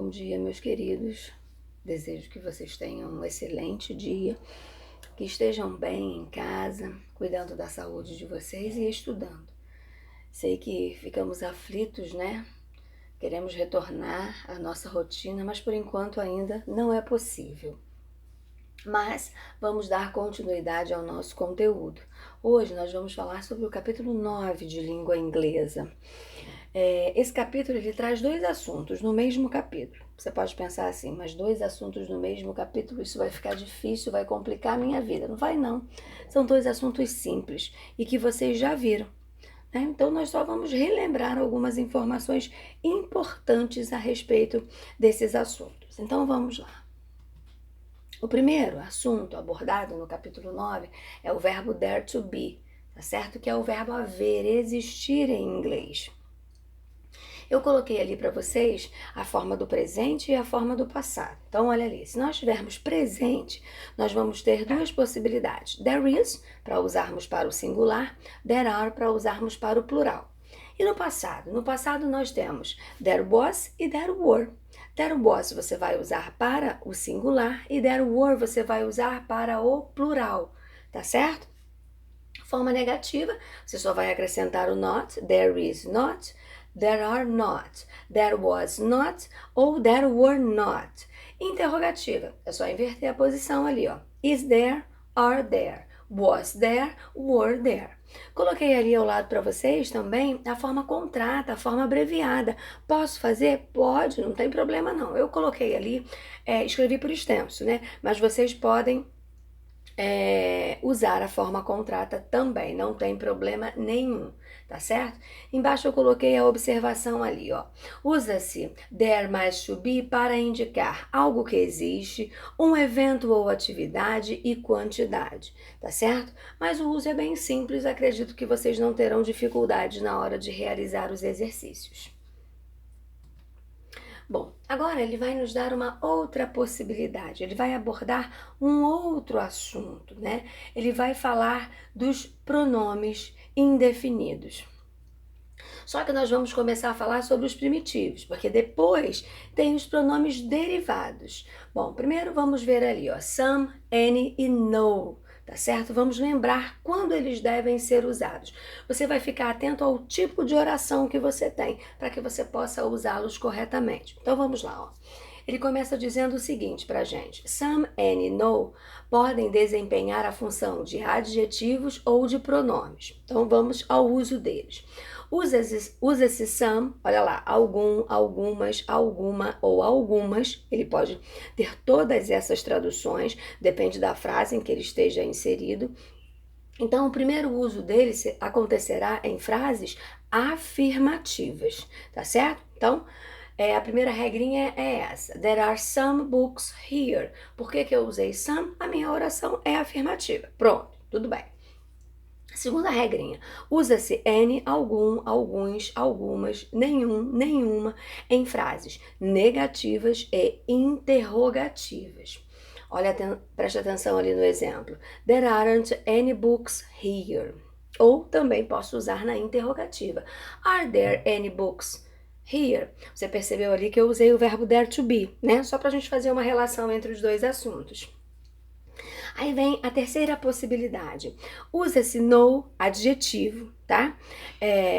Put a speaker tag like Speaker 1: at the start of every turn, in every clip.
Speaker 1: Bom dia, meus queridos. Desejo que vocês tenham um excelente dia, que estejam bem em casa, cuidando da saúde de vocês e estudando. Sei que ficamos aflitos, né? Queremos retornar à nossa rotina, mas por enquanto ainda não é possível. Mas vamos dar continuidade ao nosso conteúdo. Hoje nós vamos falar sobre o capítulo 9 de língua inglesa. Esse capítulo ele traz dois assuntos no mesmo capítulo. Você pode pensar assim, mas dois assuntos no mesmo capítulo, isso vai ficar difícil, vai complicar a minha vida. Não vai não. São dois assuntos simples e que vocês já viram. Né? Então nós só vamos relembrar algumas informações importantes a respeito desses assuntos. Então vamos lá. O primeiro assunto abordado no capítulo 9 é o verbo dare to be, tá certo? Que é o verbo haver, existir em inglês. Eu coloquei ali para vocês a forma do presente e a forma do passado. Então, olha ali, se nós tivermos presente, nós vamos ter duas possibilidades. There is, para usarmos para o singular, there are, para usarmos para o plural. E no passado? No passado nós temos there was e there were. There was você vai usar para o singular e there were você vai usar para o plural, tá certo? Forma negativa, você só vai acrescentar o not, there is not, there are not, there was not ou there were not. Interrogativa, é só inverter a posição ali, ó. Is there, are there, was there, were there. Coloquei ali ao lado para vocês também a forma contrata, a forma abreviada. Posso fazer? Pode, não tem problema não. Eu coloquei ali, escrevi por extenso, né? Mas vocês podem usar a forma contrata também, não tem problema nenhum, tá certo? Embaixo eu coloquei a observação ali, ó. Usa-se there mais to be para indicar algo que existe, um evento ou atividade e quantidade, tá certo? Mas o uso é bem simples, acredito que vocês não terão dificuldade na hora de realizar os exercícios. Bom, agora ele vai nos dar uma outra possibilidade, ele vai abordar um outro assunto, né? Ele vai falar dos pronomes indefinidos. Só que nós vamos começar a falar sobre os primitivos, porque depois tem os pronomes derivados. Bom, primeiro vamos ver ali, ó, some, any e no. Tá certo? Vamos lembrar quando eles devem ser usados. Você vai ficar atento ao tipo de oração que você tem, para que você possa usá-los corretamente. Então vamos lá, ó. Ele começa dizendo o seguinte pra gente: some, any, no podem desempenhar a função de adjetivos ou de pronomes. Então vamos ao uso deles. Usa-se some, olha lá, algum, algumas, alguma ou algumas. Ele pode ter todas essas traduções, depende da frase em que ele esteja inserido. Então, o primeiro uso dele acontecerá em frases afirmativas, tá certo? Então, a primeira regrinha é essa. There are some books here. Por que eu usei some? A minha oração é afirmativa. Pronto, tudo bem. Segunda regrinha, usa-se any, algum, alguns, algumas, nenhum, nenhuma em frases negativas e interrogativas. Olha, preste atenção ali no exemplo. There aren't any books here. Ou também posso usar na interrogativa. Are there any books here? Você percebeu ali que eu usei o verbo there to be, né? Só pra gente fazer uma relação entre os dois assuntos. Aí vem a terceira possibilidade. Usa-se no, adjetivo, tá?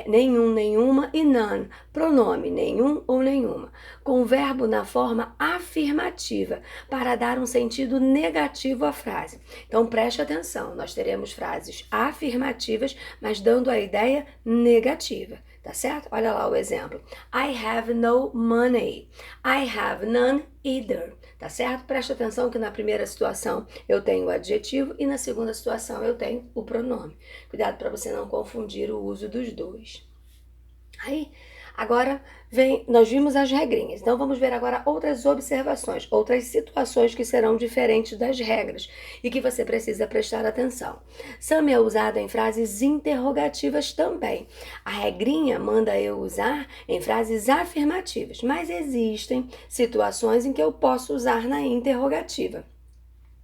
Speaker 1: Nenhum, nenhuma e none, pronome nenhum ou nenhuma, com o verbo na forma afirmativa, para dar um sentido negativo à frase. Então preste atenção, nós teremos frases afirmativas, mas dando a ideia negativa. Tá certo? Olha lá o exemplo. I have no money. I have none either. Tá certo? Preste atenção que na primeira situação eu tenho o adjetivo e na segunda situação eu tenho o pronome. Cuidado para você não confundir o uso dos dois. Aí, agora nós vimos as regrinhas, então vamos ver agora outras observações, outras situações que serão diferentes das regras e que você precisa prestar atenção. Some é usado em frases interrogativas também. A regrinha manda eu usar em frases afirmativas, mas existem situações em que eu posso usar na interrogativa.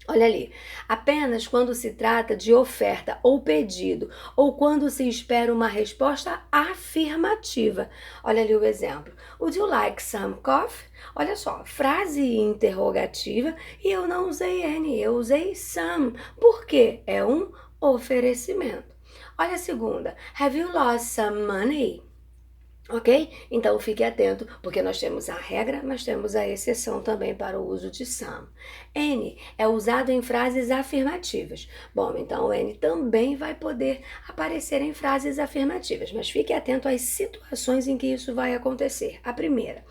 Speaker 1: Olha ali, apenas quando se trata de oferta ou pedido, ou quando se espera uma resposta afirmativa. Olha ali o exemplo. Would you like some coffee? Olha só, frase interrogativa e eu não usei any, eu usei some. Por quê? É um oferecimento. Olha a segunda. Have you lost some money? Ok? Então fique atento, porque nós temos a regra, mas temos a exceção também para o uso de some. N é usado em frases afirmativas. Bom, então o N também vai poder aparecer em frases afirmativas, mas fique atento às situações em que isso vai acontecer. A primeira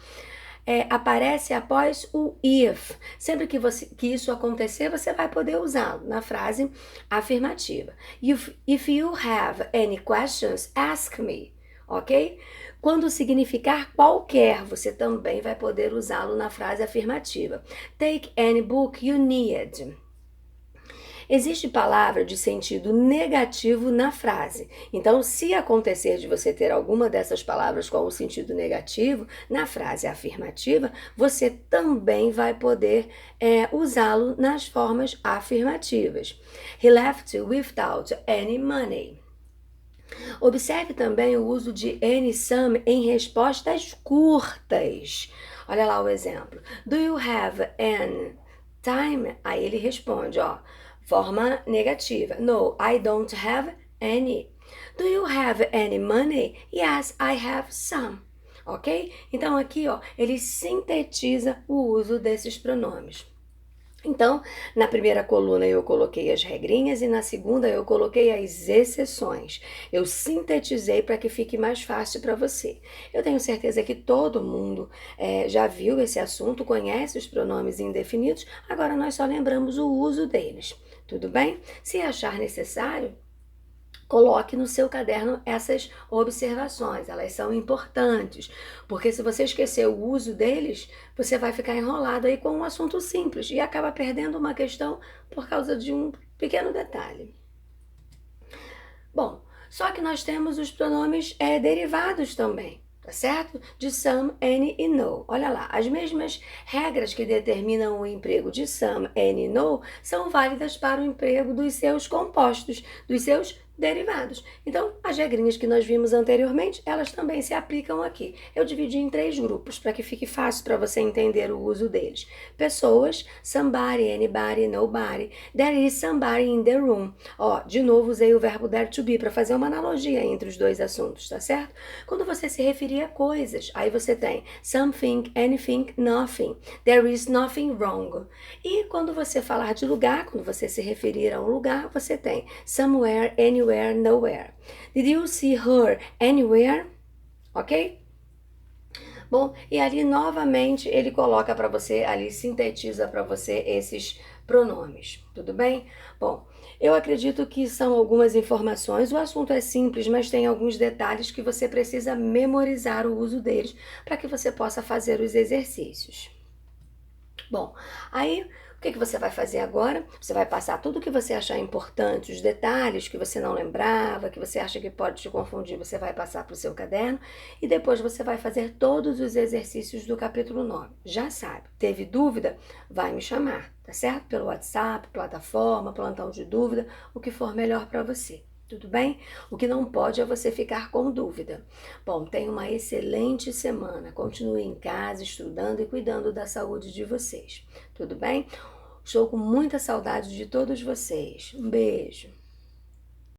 Speaker 1: aparece após o if. Sempre que isso acontecer, você vai poder usá-lo na frase afirmativa. If you have any questions, ask me. Ok? Quando significar qualquer, você também vai poder usá-lo na frase afirmativa. Take any book you need. Existe palavra de sentido negativo na frase. Então, se acontecer de você ter alguma dessas palavras com o sentido negativo, na frase afirmativa, você também vai poder usá-lo nas formas afirmativas. He left without any money. Observe também o uso de any, some em respostas curtas. Olha lá o exemplo. Do you have an time? Aí ele responde, ó, forma negativa. No, I don't have any. Do you have any money? Yes, I have some. Ok? Então aqui, ó, ele sintetiza o uso desses pronomes. Então, na primeira coluna eu coloquei as regrinhas e na segunda eu coloquei as exceções. Eu sintetizei para que fique mais fácil para você. Eu tenho certeza que todo mundo já viu esse assunto, conhece os pronomes indefinidos, agora nós só lembramos o uso deles. Tudo bem? Se achar necessário, coloque no seu caderno essas observações, elas são importantes, porque se você esquecer o uso deles, você vai ficar enrolado aí com um assunto simples e acaba perdendo uma questão por causa de um pequeno detalhe. Bom, só que nós temos os pronomes derivados também, tá certo? De some, any e no. Olha lá, as mesmas regras que determinam o emprego de some, any e no são válidas para o emprego dos seus compostos, dos seus derivados. Então, as regrinhas que nós vimos anteriormente, elas também se aplicam aqui. Eu dividi em 3 grupos para que fique fácil para você entender o uso deles. Pessoas, somebody, anybody, nobody. There is somebody in the room. Ó, de novo usei o verbo there to be para fazer uma analogia entre os dois assuntos, tá certo? Quando você se referir a coisas, aí você tem something, anything, nothing. There is nothing wrong. E quando você falar de lugar, quando você se referir a um lugar, você tem somewhere, anywhere, nowhere. Did you see her anywhere? Ok? Bom, e ali novamente ele coloca para você, ali sintetiza para você esses pronomes, tudo bem? Bom, eu acredito que são algumas informações, o assunto é simples, mas tem alguns detalhes que você precisa memorizar o uso deles para que você possa fazer os exercícios. Bom, aí o que você vai fazer agora? Você vai passar tudo que você achar importante, os detalhes que você não lembrava, que você acha que pode te confundir, você vai passar para o seu caderno e depois você vai fazer todos os exercícios do capítulo 9. Já sabe, teve dúvida? Vai me chamar, tá certo? Pelo WhatsApp, plataforma, plantão de dúvida, o que for melhor para você. Tudo bem? O que não pode é você ficar com dúvida. Bom, tenha uma excelente semana. Continue em casa, estudando e cuidando da saúde de vocês. Tudo bem? Estou com muita saudade de todos vocês. Um beijo.